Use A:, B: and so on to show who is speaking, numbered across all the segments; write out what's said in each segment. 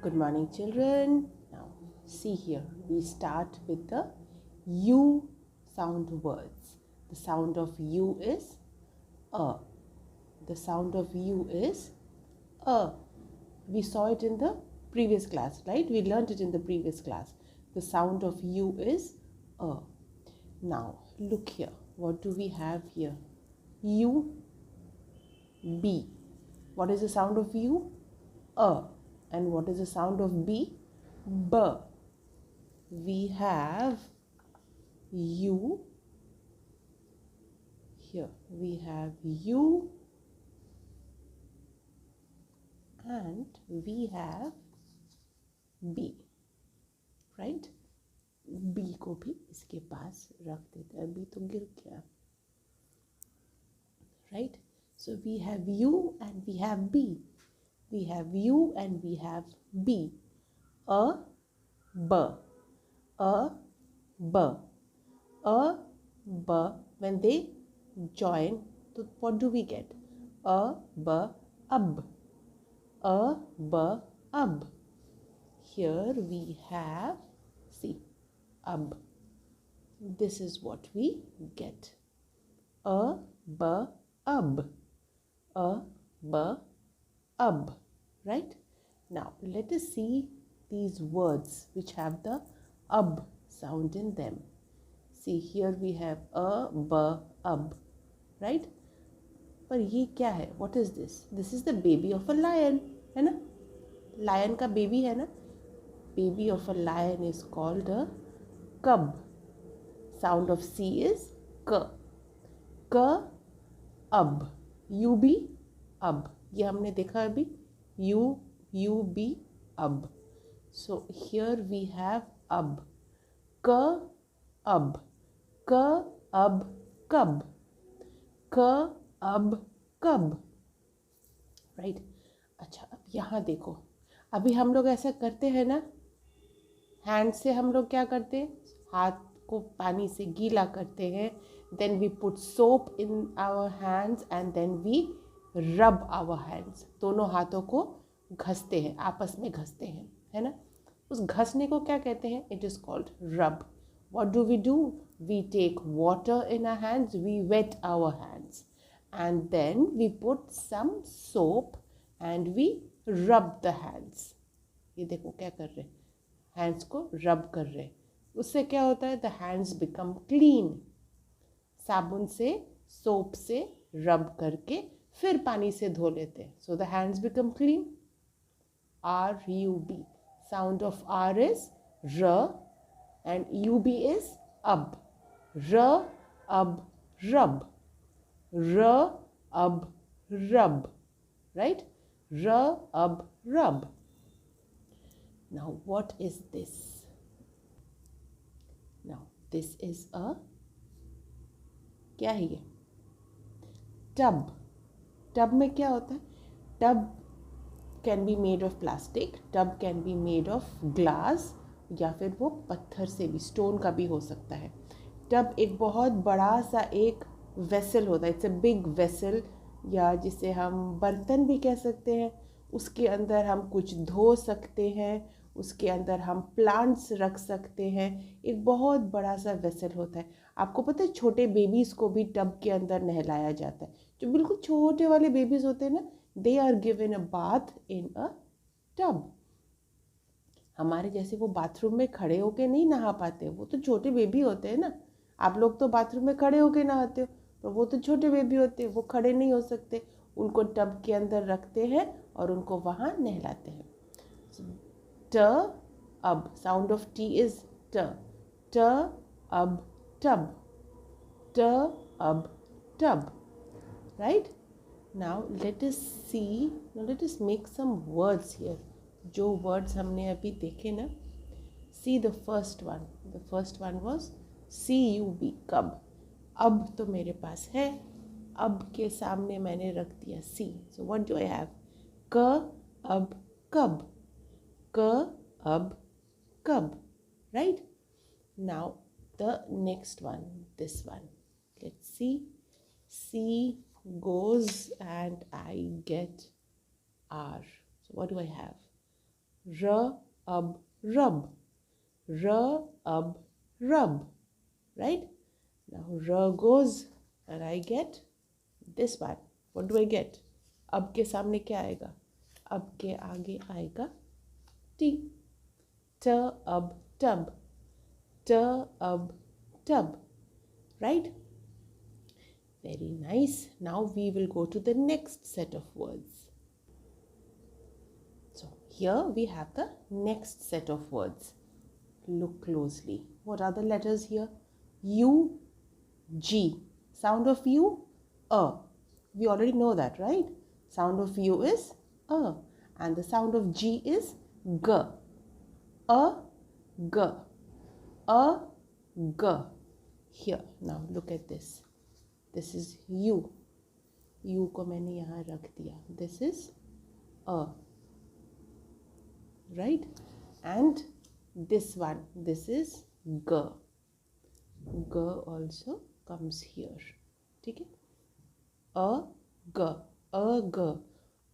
A: Good morning, children. Now, see here. We start with the U sound words. The sound of U is A. The sound of U is A. We saw it in the previous class, right? We learned it in the previous class. The sound of U is A. Now, look here. What do we have here? U, B. What is the sound of U? A. And what is the sound of B? B. We have U. Here we have U. And we have B. Right? B को भी इसके पास रख देते हैं. B तो गिर गया. Right? So we have U and we have B. We have U and we have B. A, B. A, B. A, B. When they join, so what do we get? A, B, ab. A, B, ab. Here we have, see, ab. This is what we get. A, B, ab. A, B, ab. Right? Now, let us see these words which have the ab sound in them. See, here we have a, b, ab. Right? पर ये क्या है? What is this? This is the baby of a lion. है ना? Lion का baby है ना? Baby of a lion is called a cub. Sound of C is k. K, ab. U, B, ab. ये हमने देखा अभी. U, B, ab. So here we have ab. K, ab. K, ab, cub. K, ab, cub. Right? अच्छा, अब यहाँ देखो. अभी हम लोग ऐसा करते हैं ना. हैंड से हम लोग क्या करते हैं? हाथ को पानी से गीला करते हैं. Then we put soap in our hands and then we rub our hands. दोनों हाथों को घसते हैं, आपस में घसते हैं, है ना? उस घसने को क्या कहते हैं? It is called rub. What do? We take water in our hands, we wet our hands, and then we put some soap and we rub the hands. ये देखो क्या कर रहे हैं? Hands को rub कर रहे हैं. उससे क्या होता है? The hands become clean. साबुन से, सोप से रब करके फिर पानी से धो लेते हैं. So the hands become clean. R, U, B. Sound of R is R and U, B is ab. R, ab, rub. R, ab, rub. Right? R, ab, rub. Now what is this? Now this is a, क्या है ये? Tub. Tub में क्या होता है? Tub can be made of plastic, tub can be made of glass, या फिर वो पत्थर से भी, स्टोन का भी हो सकता है. टब एक बहुत बड़ा सा एक वेसल होता है. इट्स अ बिग वेसल, या जिसे हम बर्तन भी कह सकते हैं. उसके अंदर हम कुछ धो सकते हैं, उसके अंदर हम प्लांट्स रख सकते हैं. एक बहुत बड़ा सा वेसल होता है. आपको पता है छोटे बेबीज़ को भी टब के अंदर नहलाया जाता है. जो बिल्कुल छोटे वाले बेबीज़ होते हैं ना, they are given a bath in a tub. हमारे जैसे वो बाथरूम में खड़े होके नहीं नहा पाते, वो तो छोटे बेबी होते हैं ना. आप लोग तो बाथरूम में खड़े होके नहाते हो, तो वो तो छोटे बेबी होते हैं, वो खड़े नहीं हो सकते. उनको टब के अंदर रखते हैं और उनको वहाँ नहलाते हैं. ट, अब. साउंड ऑफ टी इज ट. ट, अब, tub. T, ab, tub. Right? Now let us see. Now let us make some words here. जो words हमने अभी देखे ना. See the first one. The first one was C-U-B, cub. अब तो मेरे पास है. अब के सामने मैंने रख दिया C. So what do I have? K, ab, cub. K, ab, cub. Right? Now the next one, this one. Let's see. C goes and I get R. So what do I have? R, ab, rub. R, ab, rub. Right? Now R goes and I get this one. What do I get? अब के सामने क्या आएगा? अब के आगे आएगा T. T, ab, tub. T, ab, tub. Right? Very nice. Now we will go to the next set of words. So here we have the next set of words. Look closely. What are the letters here? U, G. Sound of U, A. We already know that, right? Sound of U is A. And the sound of G is G. A, G. A, G. Here, now look at this. This is U. U को मैंने यहाँ रख दिया. This is A. Right? And this one, this is G. G also comes here. ठीक है? A, G. A, G.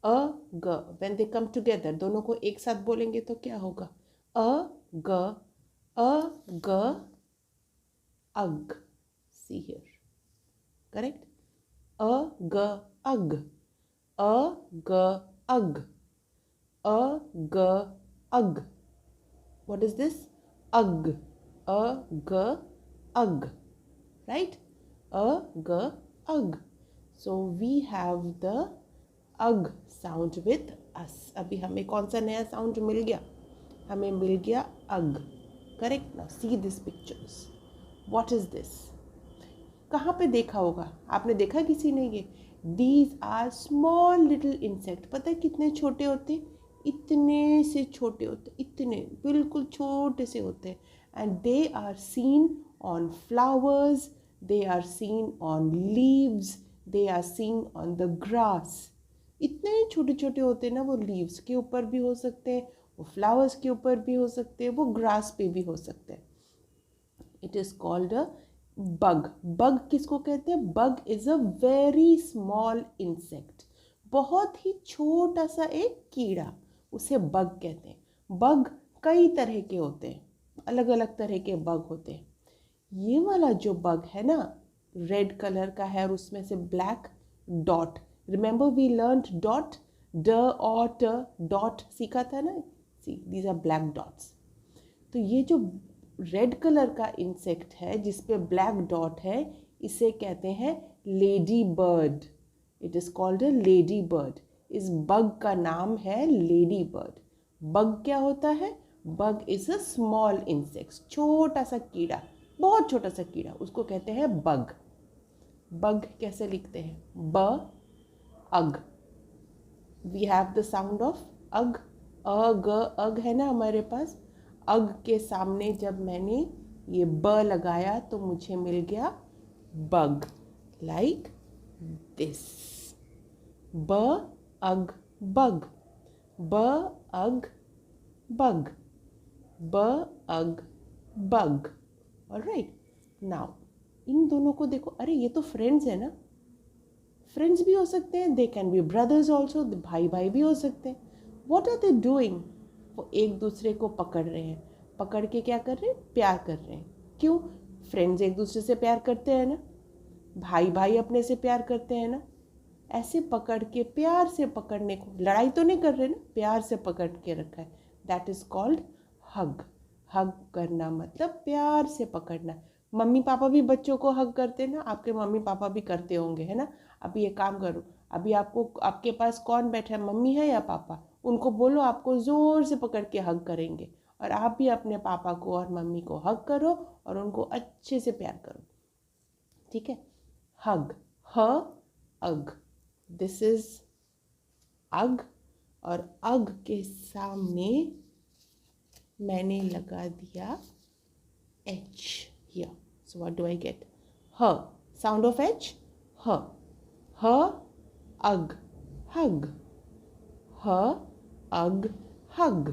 A: A, G. When they come together, दोनों को एक साथ बोलेंगे तो क्या होगा? A, G. A, G. Ug. See here. Correct? A, G, ug. A, G, ug. A, G, ug. What is this? Ug. A, G, ug. Right? A, G, ug. So we have the ug sound with us. अभी हमें कौन सा नया sound मिल गया? हमें मिल गया ug. Correct? Now see these pictures. What is this? कहाँ पे देखा होगा? आपने देखा किसी ने ये? These are small little insect. पता है कितने छोटे होते हैं? इतने से छोटे होते, इतने बिल्कुल छोटे से होते हैं. And they are seen on flowers. They are seen on leaves. They are seen on the grass. इतने छोटे छोटे होते हैं ना. वो leaves के ऊपर भी हो सकते हैं, वो flowers के ऊपर भी हो सकते हैं, वो grass पे भी हो सकते हैं. It is called a bug. Bug किसको कहते हैं? Bug is a very small insect. बहुत ही छोटा सा एक कीड़ा, उसे bug कहते हैं. Bug कई तरह के होते हैं, अलग अलग तरह के bug होते हैं. ये वाला जो bug है ना, रेड कलर का है और उसमें से black dot. Remember we learned dot, ड और ट, डॉट सीखा था ना. See these are black dots. तो ये जो रेड कलर का इंसेक्ट है जिसपे ब्लैक डॉट है, इसे कहते हैं lady bird. It is called a lady bird. इस बग का नाम है लेडी बर्ड. बग क्या होता है? Bug is a small insect. छोटा सा कीड़ा, बहुत छोटा सा कीड़ा, उसको कहते हैं बग. बग कैसे लिखते हैं? ब, अग. We have the sound of अग. अ, ग, अग है ना हमारे पास. अग के सामने जब मैंने ये ब लगाया तो मुझे मिल गया बग. Like this. ब, अग, बग. ब, अग, बग. ब, अग, बग. ऑलराइट. नाउ इन दोनों को देखो. अरे ये तो फ्रेंड्स है ना. फ्रेंड्स भी हो सकते हैं. They can be brothers also. भाई भाई भी हो सकते हैं. What are they doing? वो एक दूसरे को पकड़ रहे हैं. पकड़ के क्या कर रहे हैं? प्यार कर रहे हैं. क्यों? फ्रेंड्स एक दूसरे से प्यार करते हैं ना. भाई भाई अपने से प्यार करते हैं ना. ऐसे पकड़ के प्यार से पकड़ने को, लड़ाई तो नहीं कर रहे ना, प्यार से पकड़ के रखा है. दैट इज कॉल्ड हग. हग करना मतलब प्यार से पकड़ना. मम्मी पापा भी बच्चों को हग करते हैं ना. आपके मम्मी पापा भी करते होंगे, है ना. अभी ये काम करो. अभी आपको, आपके पास कौन बैठा है, मम्मी है या पापा? उनको बोलो आपको ज़ोर से पकड़ के हग करेंगे. और आप भी अपने पापा को और मम्मी को हग करो और उनको अच्छे से प्यार करो. ठीक है. हग. ह, अग. दिस इज अग. और अग के सामने मैंने लगा दिया H here. So what do I get? ह. Sound of H. ह. ह, अग, हग. ह, अग, hug.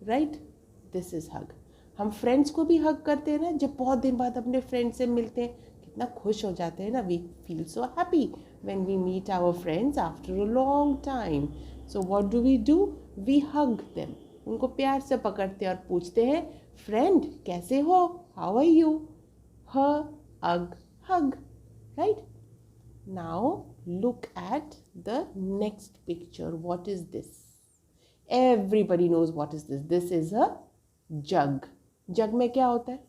A: Right. This is hug. हम फ्रेंड्स को भी हग करते हैं ना. जब बहुत दिन बाद अपने फ्रेंड से मिलते हैं, कितना खुश हो जाते हैं ना. We feel so happy when we meet our friends after a long time. So what do? We hug them. उनको प्यार से पकड़ते हैं और पूछते हैं फ्रेंड कैसे हो, हाउ आर यू, ह अग hug, right. Now look at the next picture. What is this? Everybody knows what is this. This is a jug. Jug में क्या होता है?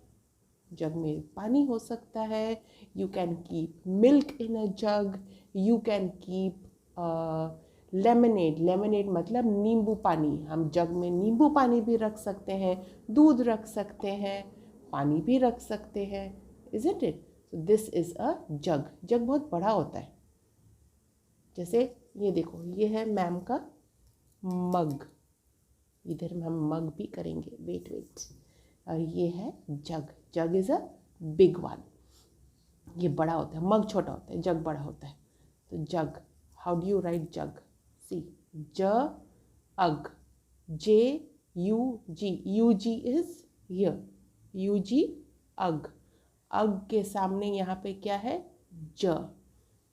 A: जग में पानी हो सकता है. You can keep milk in a jug. You can keep lemonade. Lemonade मतलब नींबू पानी. हम जग में नींबू पानी भी रख सकते हैं, दूध रख सकते हैं, पानी भी रख सकते हैं. Isn't it? So this is a jug. Jug बहुत बड़ा होता है. जैसे ये देखो, ये है मैम का मग. इधर हम मग भी करेंगे. Wait wait. और ये है jug. Jug is a big one. ये बड़ा होता है. मग छोटा होता है, जग बड़ा होता है. तो jug, how do you write jug? See, j ug, J U G. U G is here. U G ug. Ug के सामने यहाँ पे क्या है? ज.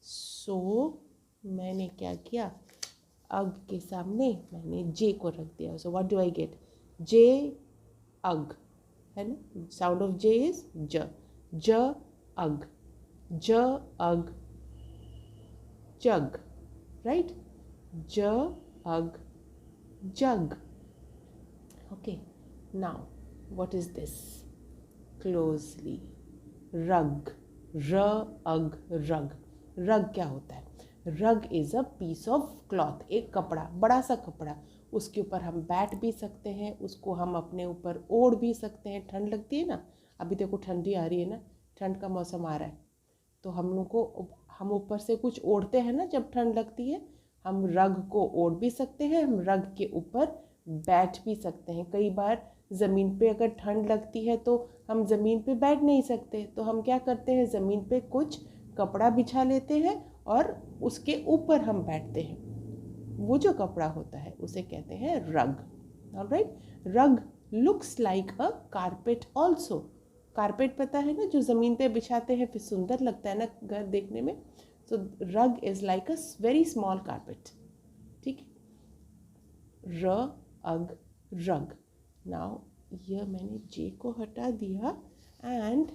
A: सो मैंने क्या किया? अग के सामने मैंने जे को रख दिया. So what do I get? J ug, है ना. साउंड ऑफ जे इज ज. ज अग. ज अग जग, right? J ug jug. Okay, now what is this? Closely. Rug. R ug rug. Rug क्या होता है? Rug is a piece of cloth. एक कपड़ा, बड़ा सा कपड़ा. उसके ऊपर हम बैठ भी सकते हैं, उसको हम अपने ऊपर ओढ़ भी सकते हैं. ठंड लगती है ना, अभी देखो ठंडी आ रही है ना, ठंड का मौसम आ रहा है, तो हम लोग को, हम ऊपर से कुछ ओढ़ते हैं ना जब ठंड लगती है. हम रग को ओढ़ भी सकते हैं, हम रग के ऊपर बैठ भी सकते हैं. कई बार ज़मीन पे अगर ठंड लगती है तो हम ज़मीन पे बैठ नहीं सकते, तो हम क्या करते हैं, ज़मीन पे कुछ कपड़ा बिछा लेते हैं और उसके ऊपर हम बैठते हैं. वो जो कपड़ा होता है उसे कहते हैं रग. ऑलराइट. रग लुक्स लाइक अ कारपेट ऑल्सो. कारपेट पता है ना, जो ज़मीन पे बिछाते हैं, फिर सुंदर लगता है ना घर देखने में. सो रग is like a very small carpet. ठीक है. र अग रग. नाउ ये मैंने जे को हटा दिया and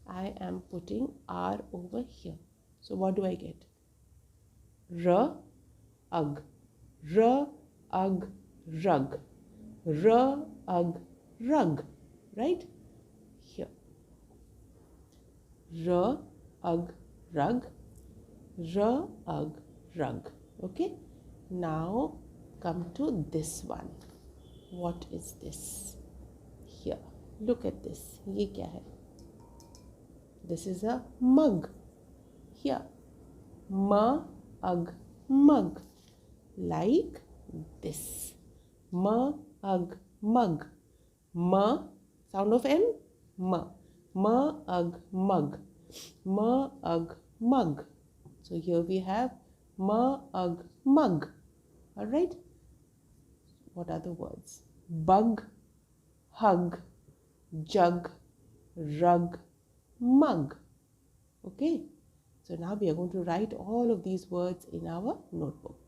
A: I am putting R over here. So what do I get? R ug. R ug rug. R ug rug, right. Here. R ug rug. R ug rug. Okay. Now come to this one. What is this? Here. Look at this. ये क्या है? This is a mug. Here. M ug mug. Like this. M ug mug. M, sound of M. M. M ug mug. M ug mug. So here we have M ug mug. Alright. What are the words? Bug, hug, jug, rug, mug. Okay. So now we are going to write all of these words in our notebook.